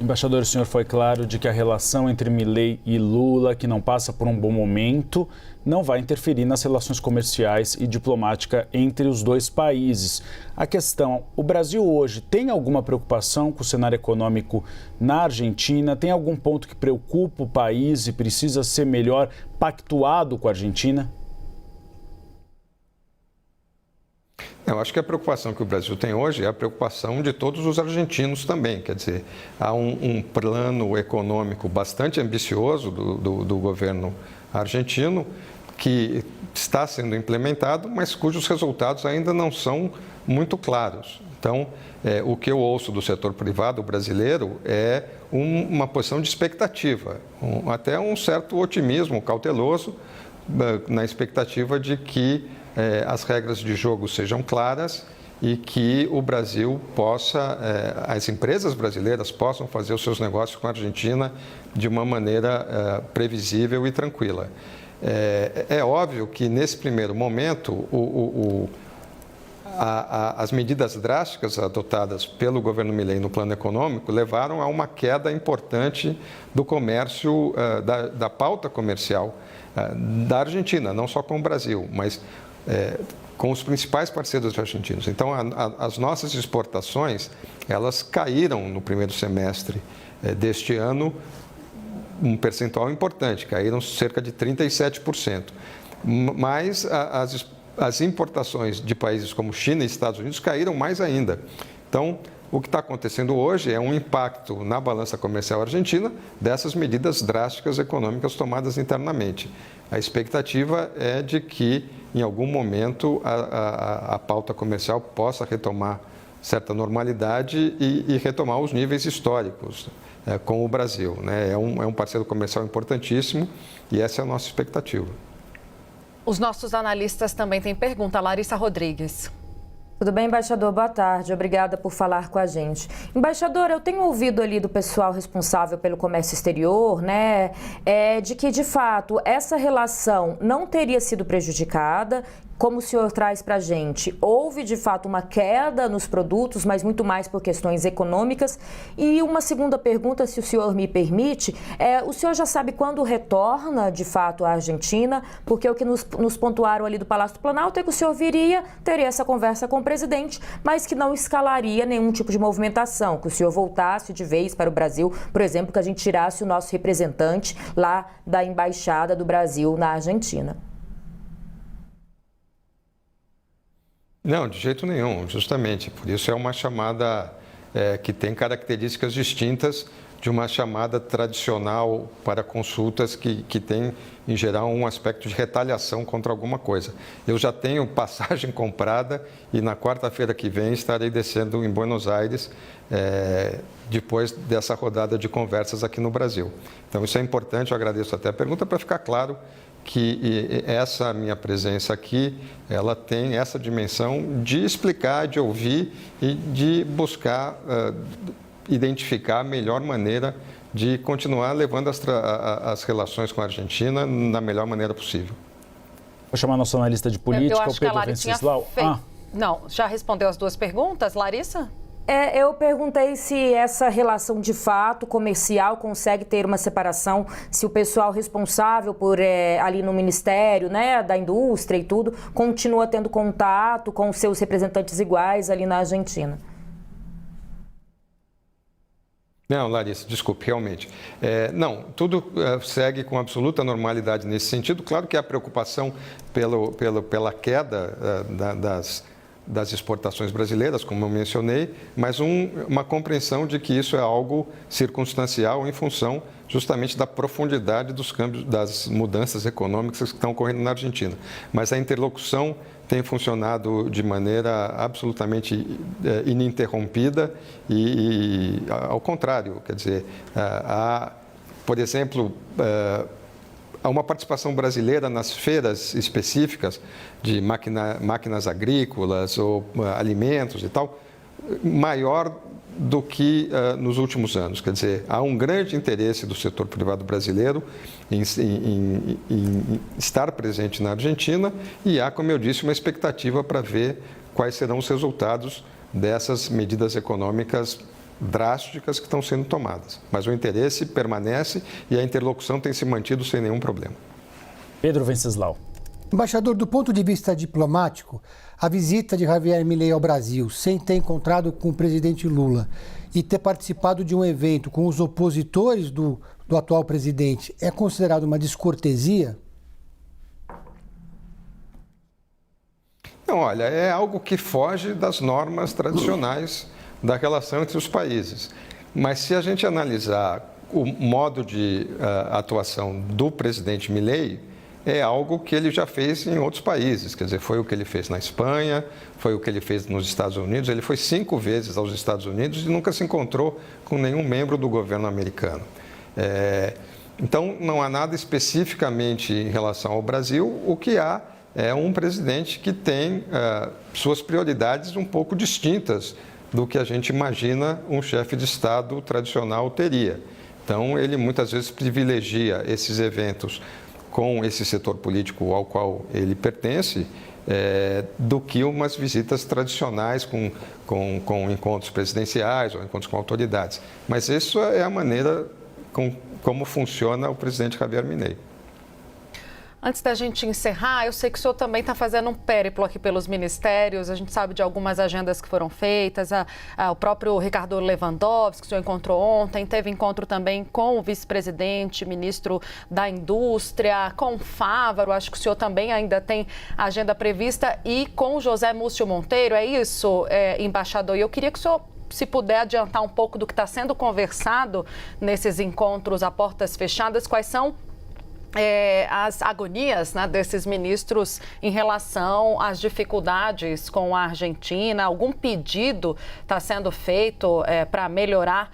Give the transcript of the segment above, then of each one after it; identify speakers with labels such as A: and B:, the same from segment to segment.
A: Embaixador, o senhor foi claro de que a relação entre Milei e Lula, que não passa por um bom momento, não vai interferir nas relações comerciais e diplomáticas entre os dois países. A questão, o Brasil hoje tem alguma preocupação com o cenário econômico na Argentina? Tem algum ponto que preocupa o país e precisa ser melhor pactuado com a Argentina?
B: Eu acho que a preocupação que o Brasil tem hoje é a preocupação de todos os argentinos também. Quer dizer, há um plano econômico bastante ambicioso do governo argentino que está sendo implementado, mas cujos resultados ainda não são muito claros. Então, o que eu ouço do setor privado brasileiro é uma posição de expectativa, até um certo otimismo cauteloso na expectativa de que as regras de jogo sejam claras e que o Brasil possa, as empresas brasileiras possam fazer os seus negócios com a Argentina de uma maneira previsível e tranquila. É óbvio que, nesse primeiro momento, as medidas drásticas adotadas pelo governo Milei no plano econômico levaram a uma queda importante do comércio, da pauta comercial da Argentina, não só com o Brasil, mas com os principais parceiros argentinos. Então, as nossas exportações, elas caíram no primeiro semestre deste ano, um percentual importante, caíram cerca de 37%. Mas as importações de países como China e Estados Unidos caíram mais ainda. Então, o que está acontecendo hoje é um impacto na balança comercial argentina dessas medidas drásticas econômicas tomadas internamente. A expectativa é de que, em algum momento, a pauta comercial possa retomar certa normalidade e retomar os níveis históricos com o Brasil, né? É um parceiro comercial importantíssimo e essa é a nossa expectativa.
C: Os nossos analistas também têm pergunta. Larissa Rodrigues.
D: Tudo bem, embaixador? Boa tarde. Obrigada por falar com a gente. Embaixador, eu tenho ouvido ali do pessoal responsável pelo comércio exterior, né, de que, de fato, essa relação não teria sido prejudicada. Como o senhor traz para a gente, houve de fato uma queda nos produtos, mas muito mais por questões econômicas. E uma segunda pergunta, se o senhor me permite, o senhor já sabe quando retorna de fato à Argentina? Porque o que nos pontuaram ali do Palácio do Planalto é que o senhor teria essa conversa com o presidente, mas que não escalaria nenhum tipo de movimentação, que o senhor voltasse de vez para o Brasil, por exemplo, que a gente tirasse o nosso representante lá da Embaixada do Brasil na Argentina.
B: Não, de jeito nenhum, justamente. Por isso é uma chamada que tem características distintas de uma chamada tradicional para consultas que tem, em geral, um aspecto de retaliação contra alguma coisa. Eu já tenho passagem comprada e na quarta-feira que vem estarei descendo em Buenos Aires depois dessa rodada de conversas aqui no Brasil. Então, isso é importante, eu agradeço até a pergunta para ficar claro que essa minha presença aqui, ela tem essa dimensão de explicar, de ouvir e de buscar identificar a melhor maneira de continuar levando as relações com a Argentina na melhor maneira possível.
A: Vou chamar nosso analista de política,
C: eu acho
A: o Pedro
C: que a
A: Venceslau.
C: Não, já respondeu as duas perguntas, Larissa?
D: Eu perguntei se essa relação de fato comercial consegue ter uma separação, se o pessoal responsável por ali no Ministério, né, da Indústria e tudo, continua tendo contato com os seus representantes iguais ali na Argentina.
B: Não, Larissa, desculpe, realmente. Não, tudo segue com absoluta normalidade nesse sentido. Claro que há preocupação pela queda das exportações brasileiras, como eu mencionei, mas uma compreensão de que isso é algo circunstancial em função justamente da profundidade dos câmbios, das mudanças econômicas que estão ocorrendo na Argentina. Mas a interlocução tem funcionado de maneira absolutamente ininterrompida e ao contrário, quer dizer, por exemplo, há uma participação brasileira nas feiras específicas de máquinas agrícolas ou alimentos e tal, maior do que nos últimos anos. Quer dizer, há um grande interesse do setor privado brasileiro em estar presente na Argentina e há, como eu disse, uma expectativa para ver quais serão os resultados dessas medidas econômicas drásticas que estão sendo tomadas. Mas o interesse permanece e a interlocução tem se mantido sem nenhum problema.
A: Pedro Venceslau.
E: Embaixador, do ponto de vista diplomático, a visita de Javier Milei ao Brasil, sem ter encontrado com o presidente Lula e ter participado de um evento com os opositores do atual presidente, é considerado uma descortesia?
B: Não, olha, é algo que foge das normas tradicionais da relação entre os países. Mas se a gente analisar o modo de atuação do presidente Milei, é algo que ele já fez em outros países. Quer dizer, foi o que ele fez na Espanha, foi o que ele fez nos Estados Unidos. Ele foi 5 vezes aos Estados Unidos e nunca se encontrou com nenhum membro do governo americano. Então, não há nada especificamente em relação ao Brasil. O que há é um presidente que tem suas prioridades um pouco distintas do que a gente imagina um chefe de Estado tradicional teria. Então, ele muitas vezes privilegia esses eventos com esse setor político ao qual ele pertence, do que umas visitas tradicionais com encontros presidenciais ou encontros com autoridades. Mas isso é a maneira como funciona o presidente Javier Milei.
C: Antes da gente encerrar, eu sei que o senhor também está fazendo um périplo aqui pelos ministérios. A gente sabe de algumas agendas que foram feitas. O próprio Ricardo Lewandowski, que o senhor encontrou ontem, teve encontro também com o vice-presidente, ministro da Indústria, com o Fávaro, acho que o senhor também ainda tem agenda prevista, e com o José Múcio Monteiro, é isso, embaixador? E eu queria que o senhor, se puder adiantar um pouco do que está sendo conversado nesses encontros a portas fechadas, quais são as agonias, né, desses ministros em relação às dificuldades com a Argentina? Algum pedido está sendo feito para melhorar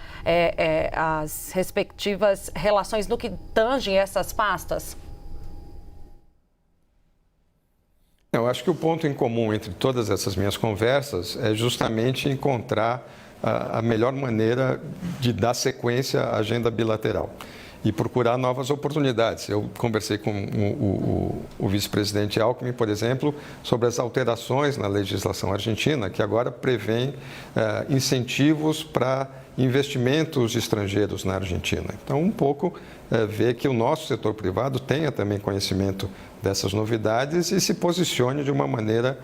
C: as respectivas relações no que tange essas pastas?
B: Eu acho que o ponto em comum entre todas essas minhas conversas é justamente encontrar a melhor maneira de dar sequência à agenda bilateral e procurar novas oportunidades. Eu conversei com o vice-presidente Alckmin, por exemplo, sobre as alterações na legislação argentina, que agora prevêem incentivos para investimentos estrangeiros na Argentina. Então, um pouco ver que o nosso setor privado tenha também conhecimento dessas novidades e se posicione de uma maneira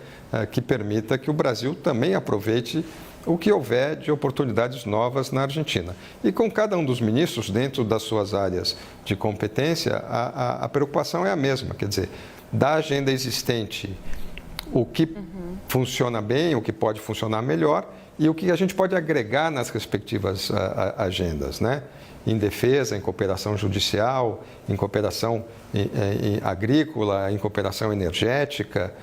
B: que permita que o Brasil também aproveite o que houver de oportunidades novas na Argentina. E com cada um dos ministros, dentro das suas áreas de competência, a preocupação é a mesma, quer dizer, da agenda existente, o que funciona bem, o que pode funcionar melhor e o que a gente pode agregar nas respectivas agendas, né? Em defesa, em cooperação judicial, em cooperação agrícola, em cooperação energética,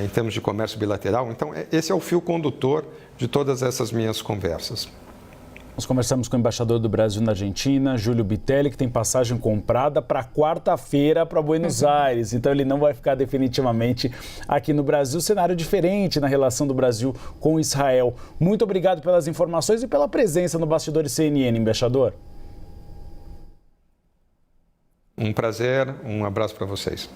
B: em termos de comércio bilateral. Então, esse é o fio condutor de todas essas minhas conversas.
A: Nós conversamos com o embaixador do Brasil na Argentina, Júlio Bitelli, que tem passagem comprada para quarta-feira para Buenos Aires. Então, ele não vai ficar definitivamente aqui no Brasil. Cenário diferente na relação do Brasil com Israel. Muito obrigado pelas informações e pela presença no Bastidores CNN, embaixador.
B: Um prazer, um abraço para vocês.